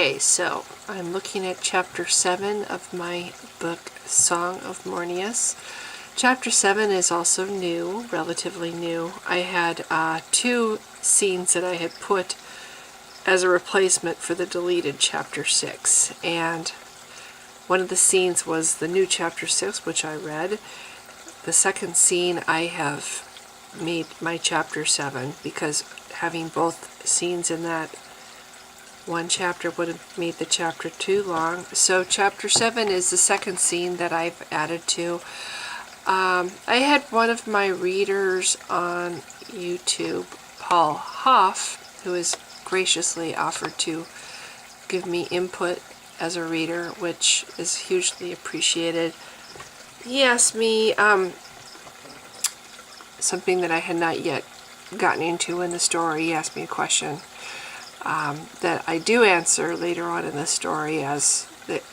Okay, so I'm looking at chapter 7 of my book, Song of Mornius. Chapter 7 is also new, relatively new. I had 2 scenes that I had put as a replacement for the deleted chapter 6. And one of the scenes was the new chapter 6, which I read. The second scene I have made my chapter 7 because having both scenes in that one chapter would have made the chapter too long. So chapter 7 is the second scene that I've added to. I had one of my readers on YouTube, Paul Hoff, who has graciously offered to give me input as a reader, which is hugely appreciated. He asked me something that I had not yet gotten into in the story. He asked me a question that I do answer later on in the story as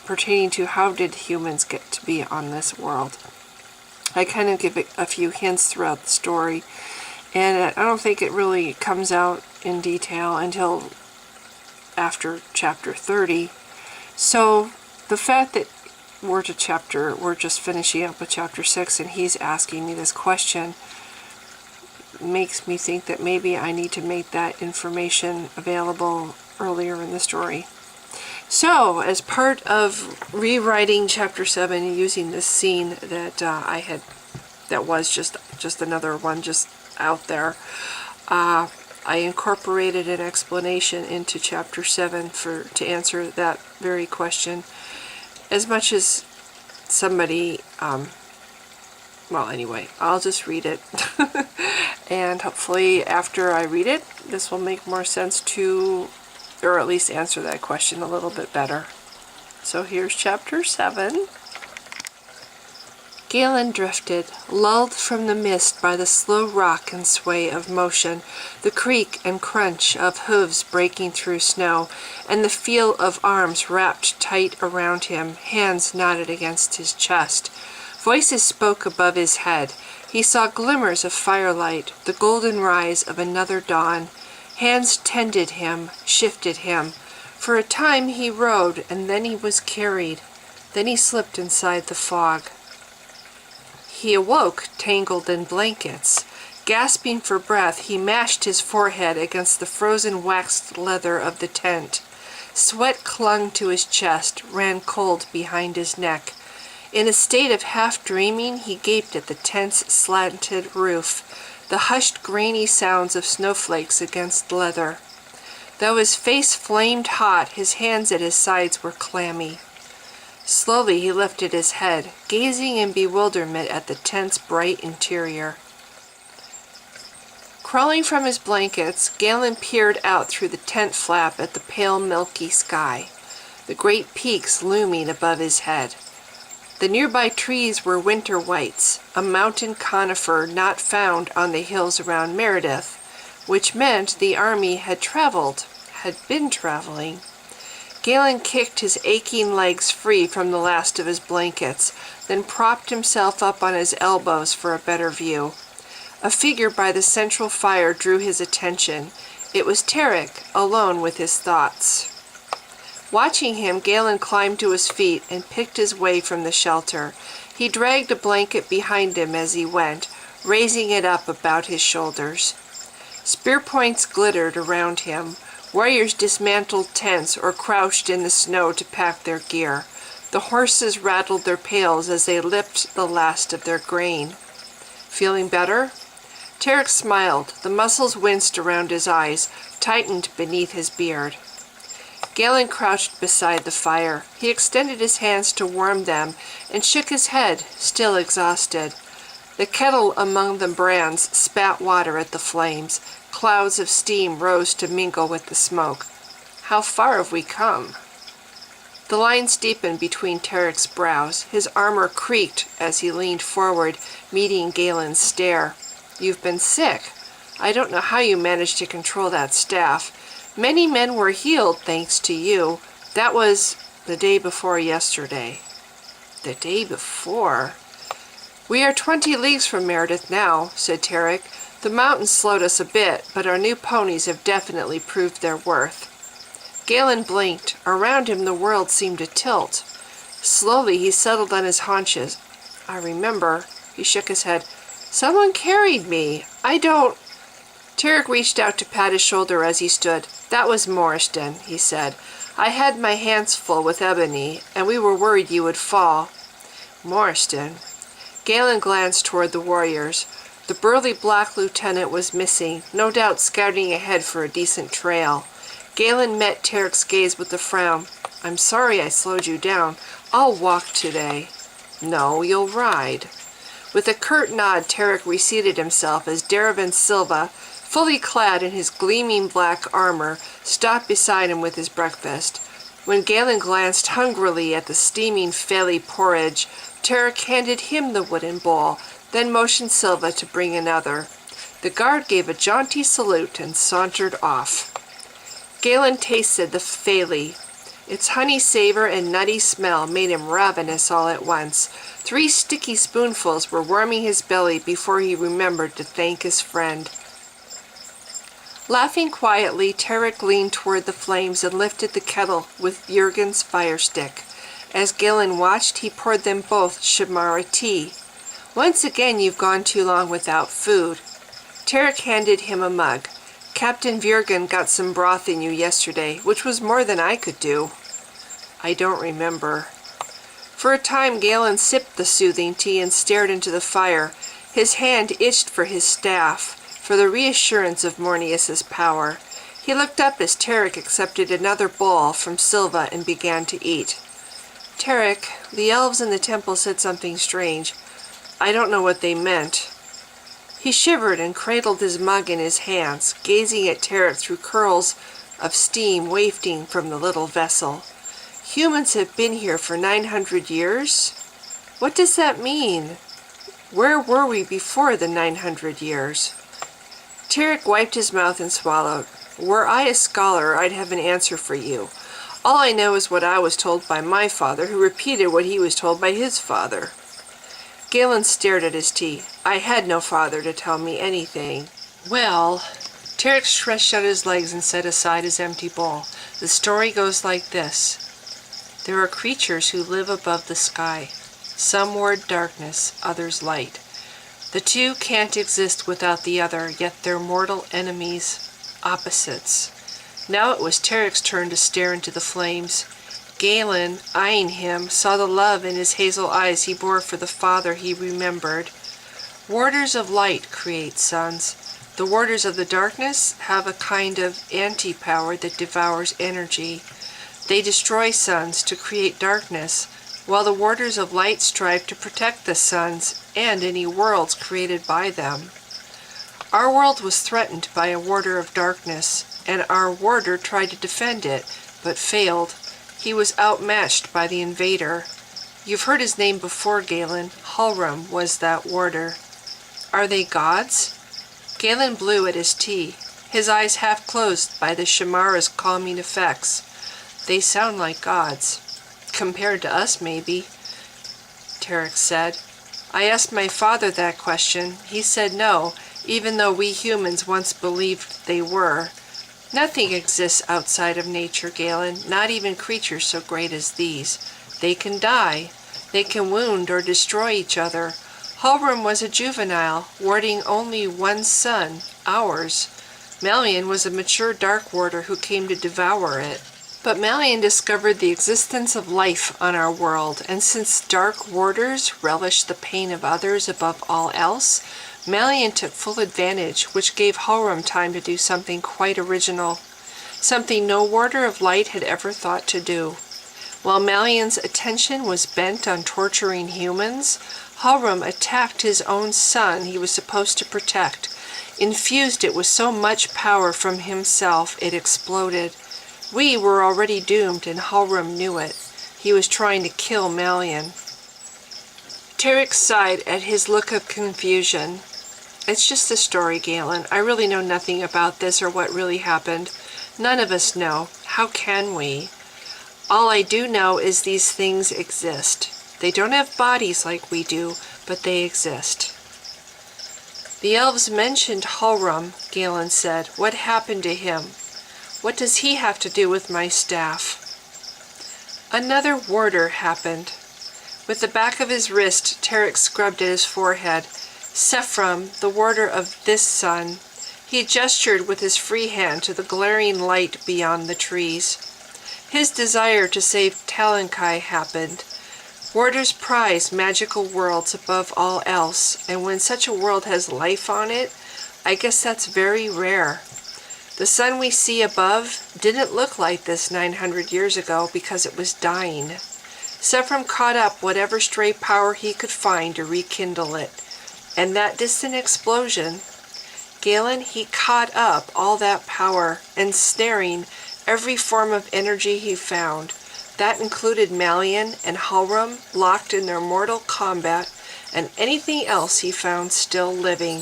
pertaining to how did humans get to be on this world. I kind of give it a few hints throughout the story, and I don't think it really comes out in detail until after chapter 30. So the fact that we're just finishing up with chapter 6 and he's asking me this question makes me think that maybe I need to make that information available earlier in the story. So, as part of rewriting chapter 7 and using this scene that I had, that was just another one just out there, I incorporated an explanation into chapter 7 to answer that very question. As much as somebody, well, anyway, I'll just read it. And hopefully after I read it, this will make more sense to, or at least answer that question a little bit better. So here's chapter 7. Galen drifted, lulled from the mist by the slow rock and sway of motion, the creak and crunch of hooves breaking through snow, and the feel of arms wrapped tight around him, hands knotted against his chest. Voices spoke above his head. He saw glimmers of firelight, the golden rise of another dawn. Hands tended him, shifted him. For a time he rode, and then he was carried. Then he slipped inside the fog. He awoke, tangled in blankets. Gasping for breath, he mashed his forehead against the frozen waxed leather of the tent. Sweat clung to his chest, ran cold behind his neck. In a state of half-dreaming, he gaped at the tent's slanted roof, the hushed grainy sounds of snowflakes against leather. Though his face flamed hot, his hands at his sides were clammy. Slowly he lifted his head, gazing in bewilderment at the tent's bright interior. Crawling from his blankets, Galen peered out through the tent flap at the pale milky sky, the great peaks looming above his head. The nearby trees were winter whites, a mountain conifer not found on the hills around Meredith, which meant the army had been traveling. Galen kicked his aching legs free from the last of his blankets, then propped himself up on his elbows for a better view. A figure by the central fire drew his attention. It was Tarek, alone with his thoughts. Watching him, Galen climbed to his feet and picked his way from the shelter. He dragged a blanket behind him as he went, raising it up about his shoulders. Spear points glittered around him. Warriors dismantled tents or crouched in the snow to pack their gear. The horses rattled their pails as they lipped the last of their grain. Feeling better? Tarek smiled. The muscles winced around his eyes, tightened beneath his beard. Galen crouched beside the fire. He extended his hands to warm them and shook his head, still exhausted. The kettle among the brands spat water at the flames. Clouds of steam rose to mingle with the smoke. How far have we come? The lines deepened between Tarek's brows. His armor creaked as he leaned forward, meeting Galen's stare. You've been sick. I don't know how you managed to control that staff. Many men were healed thanks to you. That was the day before yesterday. The day before? We are 20 leagues from Meredith now, said Tarek. The mountains slowed us a bit, but our new ponies have definitely proved their worth. Galen blinked. Around him the world seemed to tilt. Slowly he settled on his haunches. I remember. He shook his head. Someone carried me. I don't... Tarek reached out to pat his shoulder as he stood. That was Morriston, he said. I had my hands full with Ebony, and we were worried you would fall. Morriston. Galen glanced toward the warriors. The burly black lieutenant was missing, no doubt scouting ahead for a decent trail. Galen met Tarek's gaze with a frown. I'm sorry I slowed you down. I'll walk today. No, you'll ride. With a curt nod, Tarek reseated himself as Daravan Silva, fully clad in his gleaming black armor, stopped beside him with his breakfast. When Galen glanced hungrily at the steaming Feli porridge, Tarek handed him the wooden bowl, then motioned Silva to bring another. The guard gave a jaunty salute and sauntered off. Galen tasted the Feli. Its honey savor and nutty smell made him ravenous all at once. 3 sticky spoonfuls were warming his belly before he remembered to thank his friend. Laughing quietly, Tarek leaned toward the flames and lifted the kettle with Jurgen's fire stick. As Galen watched, he poured them both Shamara tea. Once again you've gone too long without food. Tarek handed him a mug. Captain Jurgen got some broth in you yesterday, which was more than I could do. I don't remember. For a time Galen sipped the soothing tea and stared into the fire. His hand itched for his staff, for the reassurance of Mornius's power. He looked up as Tarek accepted another bowl from Silva and began to eat. Tarek, the elves in the temple said something strange. I don't know what they meant. He shivered and cradled his mug in his hands, gazing at Tarek through curls of steam wafting from the little vessel. Humans have been here for 900 years? What does that mean? Where were we before the 900 years? Tarek wiped his mouth and swallowed. Were I a scholar, I'd have an answer for you. All I know is what I was told by my father, who repeated what he was told by his father. Galen stared at his tea. I had no father to tell me anything. Well, Tarek stretched out his legs and set aside his empty bowl. The story goes like this. There are creatures who live above the sky. Some ward darkness, others light. The two can't exist without the other, yet they're mortal enemies, opposites. Now it was Tarek's turn to stare into the flames. Galen, eyeing him, saw the love in his hazel eyes he bore for the father he remembered. Warders of light create suns. The warders of the darkness have a kind of anti-power that devours energy. They destroy suns to create darkness, while the warders of light strive to protect the suns and any worlds created by them. Our world was threatened by a warder of darkness, and our warder tried to defend it, but failed. He was outmatched by the invader. You've heard his name before, Galen. Halram was that warder. Are they gods? Galen blew at his tea, his eyes half closed by the Shamara's calming effects. They sound like gods. Compared to us, maybe, Tarek said. I asked my father that question. He said no, even though we humans once believed they were. Nothing exists outside of nature, Galen, not even creatures so great as these. They can die. They can wound or destroy each other. Halram was a juvenile, warding only one son, ours. Melian was a mature dark warder who came to devour it. But Melian discovered the existence of life on our world, and since dark warders relish the pain of others above all else, Melian took full advantage, which gave Halram time to do something quite original, something no warder of light had ever thought to do. While Melian's attention was bent on torturing humans, Halram attacked his own son he was supposed to protect, infused it with so much power from himself it exploded. We were already doomed, and Halram knew it. He was trying to kill Melian. Tarek sighed at his look of confusion. It's just a story, Galen. I really know nothing about this or what really happened. None of us know. How can we? All I do know is these things exist. They don't have bodies like we do, but they exist. The elves mentioned Halram, Galen said. What happened to him? What does he have to do with my staff? Another warder happened. With the back of his wrist, Tarek scrubbed at his forehead. Sephram, the warder of this sun. He gestured with his free hand to the glaring light beyond the trees. His desire to save Talankai happened. Warders prize magical worlds above all else, and when such a world has life on it, I guess that's very rare. The sun we see above didn't look like this 900 years ago because it was dying. Sephram caught up whatever stray power he could find to rekindle it. And that distant explosion, Galen, he caught up all that power, ensnaring every form of energy he found. That included Malian and Halram locked in their mortal combat, and anything else he found still living.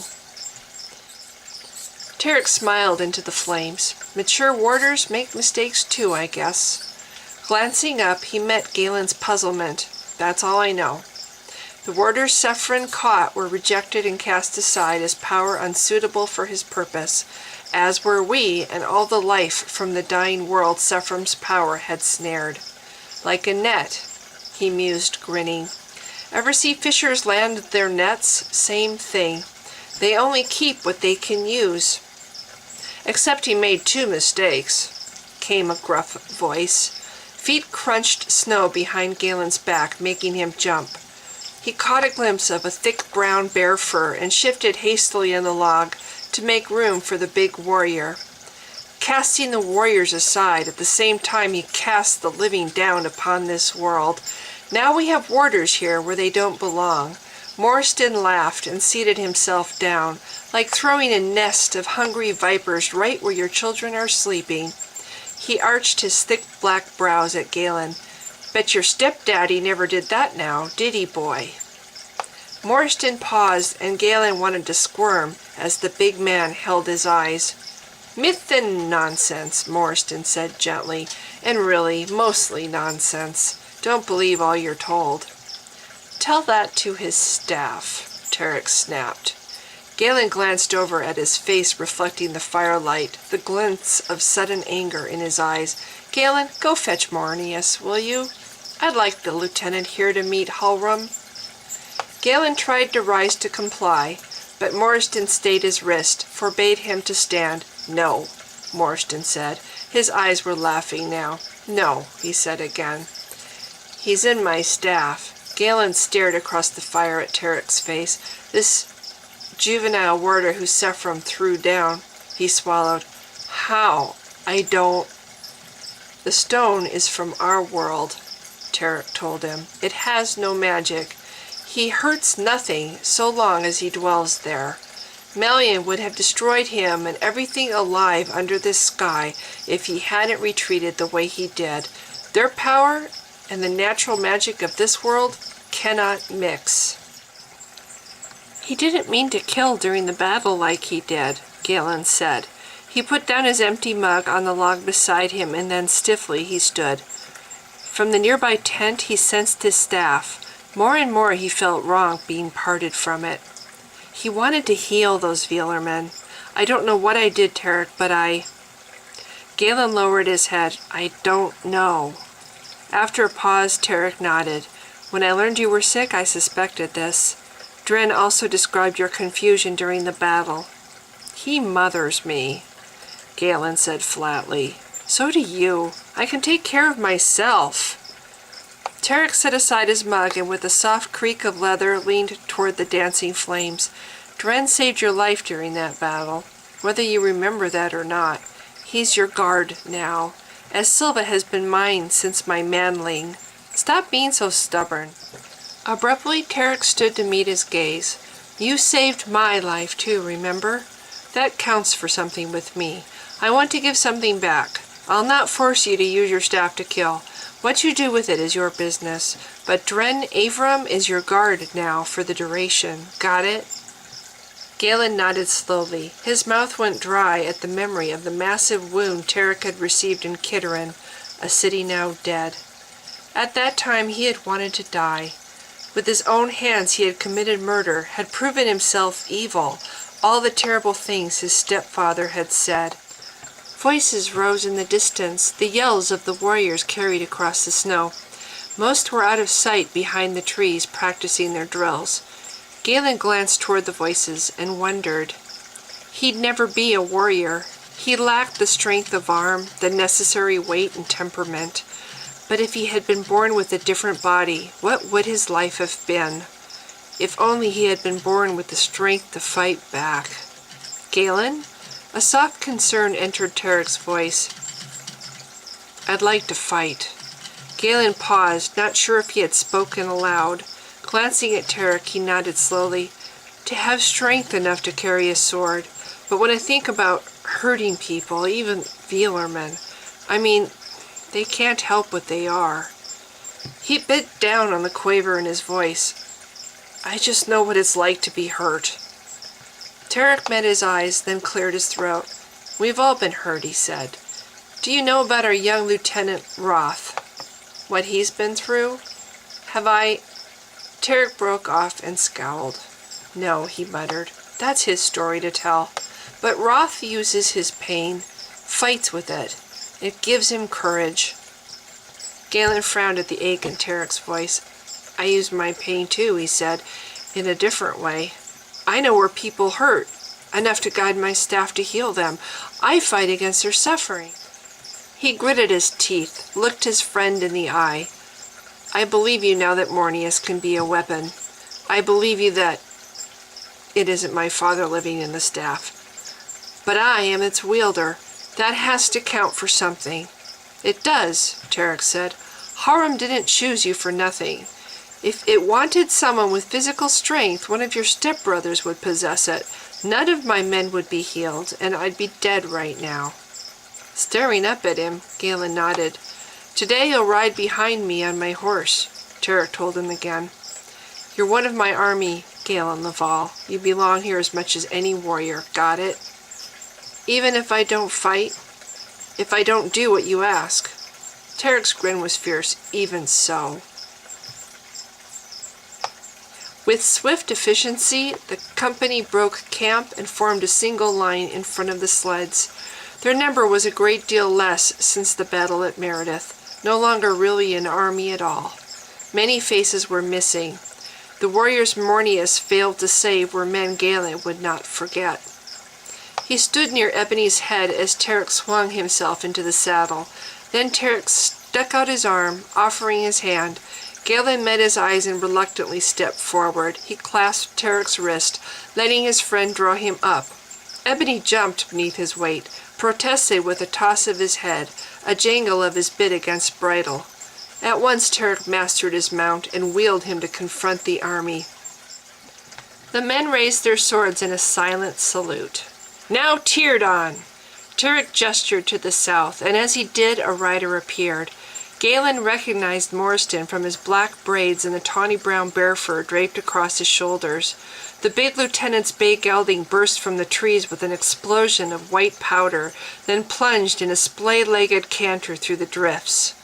Tarek smiled into the flames. Mature warders make mistakes too, I guess. Glancing up, he met Galen's puzzlement. That's all I know. The warders Sephram caught were rejected and cast aside as power unsuitable for his purpose, as were we and all the life from the dying world Sephram's power had snared. Like a net, he mused, grinning. Ever see fishers land their nets? Same thing. They only keep what they can use. Except he made 2 mistakes, came a gruff voice. Feet crunched snow behind Galen's back, making him jump. He caught a glimpse of a thick brown bear fur and shifted hastily in the log to make room for the big warrior. Casting the warriors aside, at the same time he cast the living down upon this world. Now we have warders here where they don't belong. Morstan laughed and seated himself down, like throwing a nest of hungry vipers right where your children are sleeping. He arched his thick black brows at Galen. Bet your stepdaddy never did that now, did he, boy? Morstan paused, and Galen wanted to squirm as the big man held his eyes. Myth and nonsense, Morstan said gently, and really, mostly nonsense. Don't believe all you're told. Tell that to his staff, Tarek snapped. Galen glanced over at his face reflecting the firelight, the glints of sudden anger in his eyes. Galen, go fetch Mornius, will you? I'd like the lieutenant here to meet Halram. Galen tried to rise to comply, but Morstan stayed his wrist, forbade him to stand. No, Morstan said. His eyes were laughing now. No, he said again. He's in my staff. Galen stared across the fire at Tarek's face. This juvenile warder who Sephram threw down. He swallowed. How? I don't... The stone is from our world, Tarek told him. It has no magic. He hurts nothing so long as he dwells there. Malian would have destroyed him and everything alive under this sky if he hadn't retreated the way he did. Their power and the natural magic of this world cannot mix. He didn't mean to kill during the battle like he did, Galen said. He put down his empty mug on the log beside him, and then stiffly he stood. From the nearby tent he sensed his staff. More and more he felt wrong being parted from it. He wanted to heal those Veelermen. I don't know what I did, Tarek, but Galen lowered his head. I don't know. After a pause, Tarek nodded. When I learned you were sick, I suspected this. Dren also described your confusion during the battle. He mothers me, Galen said flatly. So do you. I can take care of myself. Tarek set aside his mug and with a soft creak of leather leaned toward the dancing flames. Dren saved your life during that battle, whether you remember that or not. He's your guard now, as Silva has been mine since my manling. Stop being so stubborn. Abruptly, Tarek stood to meet his gaze. You saved my life too, remember? That counts for something with me. I want to give something back. I'll not force you to use your staff to kill. What you do with it is your business. But Dren Avram is your guard now for the duration. Got it? Galen nodded slowly. His mouth went dry at the memory of the massive wound Tarek had received in Kitterin, a city now dead. At that time he had wanted to die. With his own hands he had committed murder, had proven himself evil, all the terrible things his stepfather had said. Voices rose in the distance, the yells of the warriors carried across the snow. Most were out of sight behind the trees, practicing their drills. Galen glanced toward the voices and wondered. He'd never be a warrior. He lacked the strength of arm, the necessary weight and temperament. But if he had been born with a different body, what would his life have been? If only he had been born with the strength to fight back. Galen? A soft concern entered Tarek's voice. I'd like to fight. Galen paused, not sure if he had spoken aloud. Glancing at Tarek, he nodded slowly. To have strength enough to carry a sword. But when I think about hurting people, even Veelermen, they can't help what they are. He bit down on the quaver in his voice. I just know what it's like to be hurt. Tarek met his eyes, then cleared his throat. We've all been hurt, he said. Do you know about our young Lieutenant Roth? What he's been through? Have I... Tarek broke off and scowled. No, he muttered. That's his story to tell. But Roth uses his pain, fights with it. It gives him courage. Galen frowned at the ache in Tarek's voice. I use my pain too, he said, in a different way. I know where people hurt, enough to guide my staff to heal them. I fight against their suffering. He gritted his teeth, looked his friend in the eye. I believe you now that Mornius can be a weapon. I believe you that it isn't my father living in the staff. But I am its wielder. That has to count for something. It does, Tarek said. Harum didn't choose you for nothing. If it wanted someone with physical strength, one of your stepbrothers would possess it. None of my men would be healed, and I'd be dead right now. Staring up at him, Galen nodded. Today you'll ride behind me on my horse, Tarek told him again. You're one of my army, Galen Laval. You belong here as much as any warrior. Got it? Even if I don't fight? If I don't do what you ask? Tarek's grin was fierce. Even so. With swift efficiency, the company broke camp and formed a single line in front of the sleds. Their number was a great deal less since the battle at Meredith, no longer really an army at all. Many faces were missing. The warriors Mornius failed to save were men Galen would not forget. He stood near Ebony's head as Tarek swung himself into the saddle. Then Tarek stuck out his arm, offering his hand. Galen met his eyes and reluctantly stepped forward. He clasped Tarek's wrist, letting his friend draw him up. Ebony jumped beneath his weight, protested with a toss of his head, a jangle of his bit against bridle. At once Tarek mastered his mount and wheeled him to confront the army. The men raised their swords in a silent salute. Now Tyrdan! Tarek gestured to the south, and as he did, a rider appeared. Galen recognized Morstan from his black braids and the tawny brown bear fur draped across his shoulders. The big lieutenant's bay gelding burst from the trees with an explosion of white powder, then plunged in a splay-legged canter through the drifts.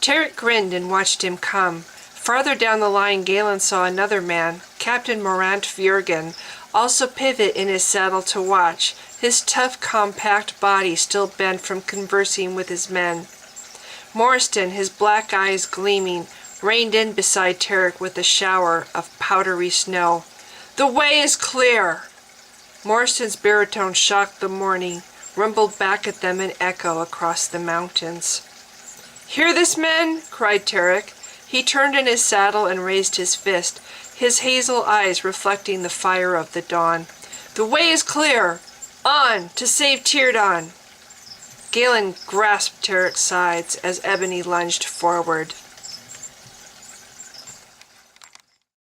Tarek grinned and watched him come. Farther down the line, Galen saw another man, Captain Morant Viergen, also pivot in his saddle to watch, his tough, compact body still bent from conversing with his men. Morstan, his black eyes gleaming, reined in beside Tarek with a shower of powdery snow. The way is clear! Morstan's baritone shocked the morning, rumbled back at them in echo across the mountains. Hear this, men? Cried Tarek. He turned in his saddle and raised his fist, his hazel eyes reflecting the fire of the dawn. The way is clear! On! To save Tyrdan! Galen grasped Tarek's sides as Ebony lunged forward.